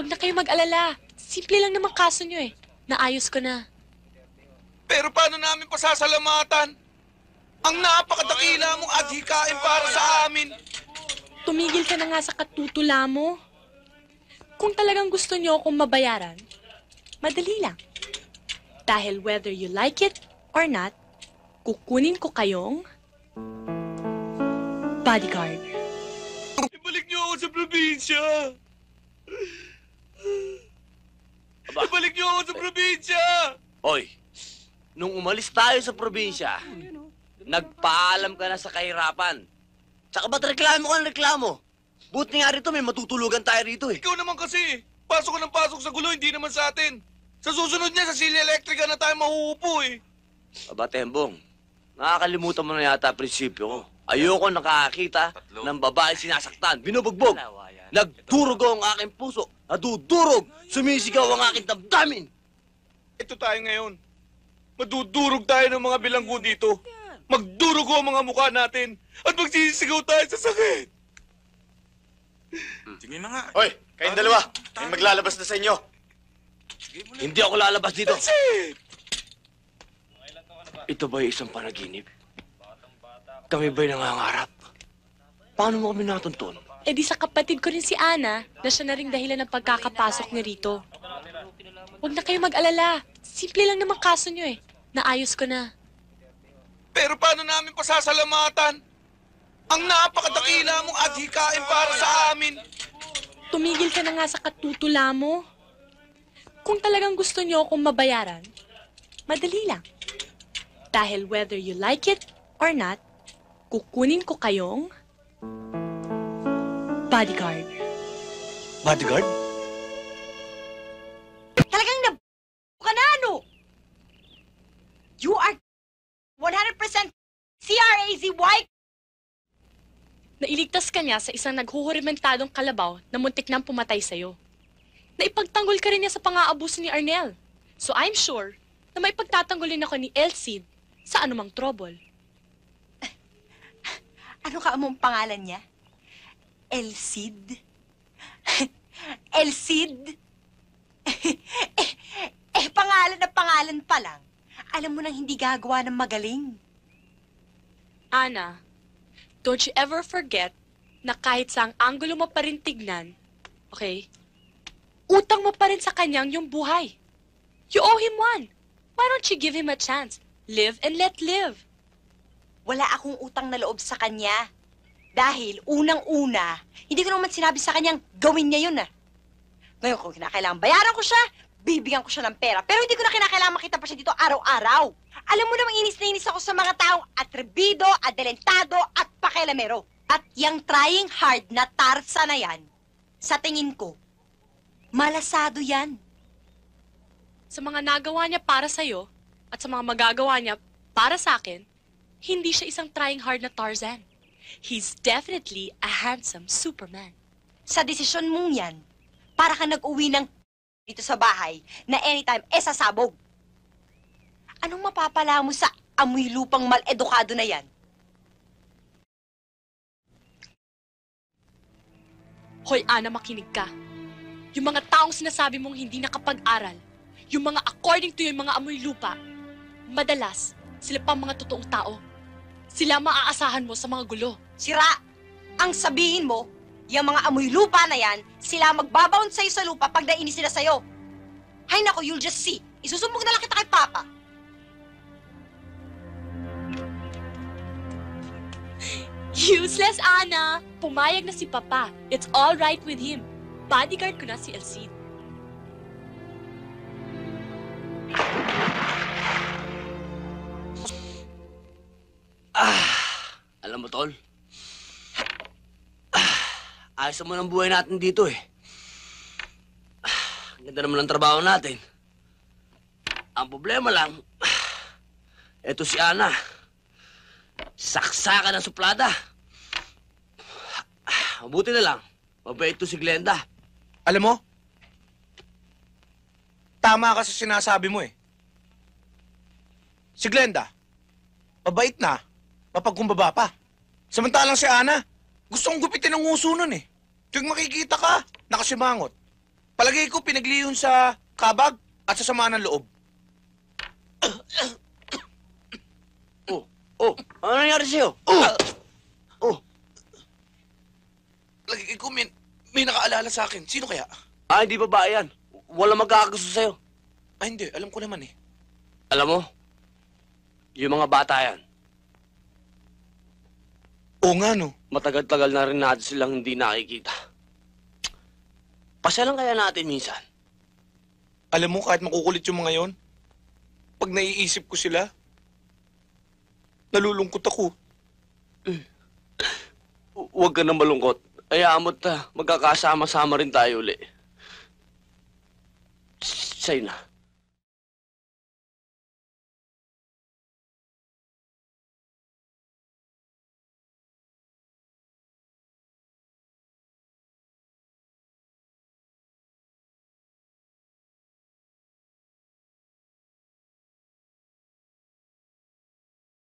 Huwag na kayo mag-alala. Simple lang naman kaso nyo eh. Naayos ko na. Pero paano namin pasasalamatan? Ang napakadakila mong adhikain para sa amin. Tumigil ka na nga sa katutula mo. Kung talagang gusto nyo akong mabayaran, madali lang. Dahil whether you like it or not, kukunin ko kayong bodyguard. Ibalik niyo ako sa probinsya. Ibalik niyo ako sa probinsya. Hoy, nung umalis tayo sa probinsya, nagpaalam ka na sa kahirapan. Tsaka ba't reklamo ka ng reklamo? Buti nga rito, may matutulugan tayo rito eh. Ikaw naman kasi. Pasok ka ng pasok sa gulo, hindi naman sa atin. Sa susunod niya, sa Silya Electrica na tayo mahuupo eh. Aba, Tembong, nakakalimutan mo na yata prinsipyo ko. Ayoko nakakita ng babae sinasaktan, binubugbog. Nagdurog ang aking puso, nadudurog, sumisigaw ang aking damdamin. Ito tayo ngayon. Madudurog tayo ng mga bilanggo dito. Magdurugo ang mga mukha natin. At magsisigaw tayo sa sakit. Sige na nga. Hoy, kayong dalawa, may maglalabas na sa inyo. Hindi ako lalabas dito. That's it! Ito ba'y isang panaginip? Kami ba'y nangangarap? Paano mo kami natuntun? Eh di sa kapatid ko rin si Ana, na siya na rin dahilan ng pagkakapasok niya rito. Huwag na kayo mag-alala. Simple lang naman kaso nyo eh. Naayos ko na. Pero paano namin pasasalamatan? Ang napakadakila mong adhikain para sa amin. Tumigil ka na nga sa katutula mo. Kung talagang gusto nyo akong mabayaran, madali lang. Dahil whether you like it or not, kukunin ko kayong bodyguard. Bodyguard? Talagang ka na, ano? You are 100% CRAZY. Nailigtas ka niya sa isang naghuhurimentadong kalabaw na muntik nang pumatay sa'yo. Naipagtanggol ka rin niya sa pang-aabuso ni Arnel. So I'm sure na may pagtatanggolin ako ni Elcid sa anumang trouble. Ano ka among pangalan niya? Elcid? Elcid? Pangalan na pangalan pa lang. Alam mo nang hindi gagawa ng magaling. Ana, don't you ever forget na kahit saang anggulo mo pa rin tignan, okay, utang mo pa rin sa kanyang yung buhay. You owe him one. Why don't you give him a chance? Live and let live. Wala akong utang na loob sa kanya. Dahil, unang-una, hindi ko naman sinabi sa kanyang gawin niya yun, ah. Ngayon, kung kinakailangan bayaran ko siya, bibigyan ko siya ng pera. Pero hindi ko na kinakailangan makita pa siya dito araw-araw. Alam mo namang inis na inis ako sa mga taong atrebido, adelentado, at pakialamero. At yung trying hard na tarsa na yan, sa tingin ko, malasado yan. Sa mga nagawa niya para sa'yo at sa mga magagawa niya para sa akin, hindi siya isang trying hard na Tarzan. He's definitely a handsome Superman. Sa desisyon mong yan, para ka nag-uwi ng dito sa bahay na anytime sasabog. Anong mapapala mo sa amoy lupang mal-edukado na yan? Hoy, Ana, makinig ka. Yung mga taong sinasabi mong hindi nakapag-aral, yung mga according to yung mga amoy lupa, madalas, sila pa mga totoong tao. Sila maaasahan mo sa mga gulo. Sira, ang sabihin mo, yung mga amoy lupa na yan, sila magbabound sa'yo sa lupa pag nainis sila sa'yo. Hay nako, you'll just see. Isusumbog na lang kita kay Papa. Useless, Ana! Pumayag na si Papa. It's all right with him. Bodyguard ko na si Elcid. Alam mo, Tol, ayos naman ang buhay natin dito eh. Ang ganda naman ang trabaho natin. Ang problema lang, eto si Ana. Saksakan ng suplada. Mabuti na lang, mabait to si Glenda. Alam mo, tama ka sa sinasabi mo eh. Si Glenda, mabait na, mapagkumbaba pa. Samantalang si Ana, gustong gupitin ang uso nun eh. Tuwing makikita ka, nakasimangot. Palagay ko pinaglihon sa kabag at sa sama ng loob. Oh, ano nangyari sa'yo? Palagay ko may nakaalala sa akin. Sino kaya? Hindi babae yan. Wala magkakagusto sa'yo. Hindi. Alam ko naman eh. Alam mo, yung mga bata yan, Oo nga, no? matagal-tagal na rin natin silang hindi nakikita. Pasyalan kaya natin minsan. Alam mo, kahit makukulit yung mga yon, pag naiisip ko sila, nalulungkot ako. Huwag ka na malungkot. Hayaan mo't magkakasama-sama rin tayo uli. Sa'yo na.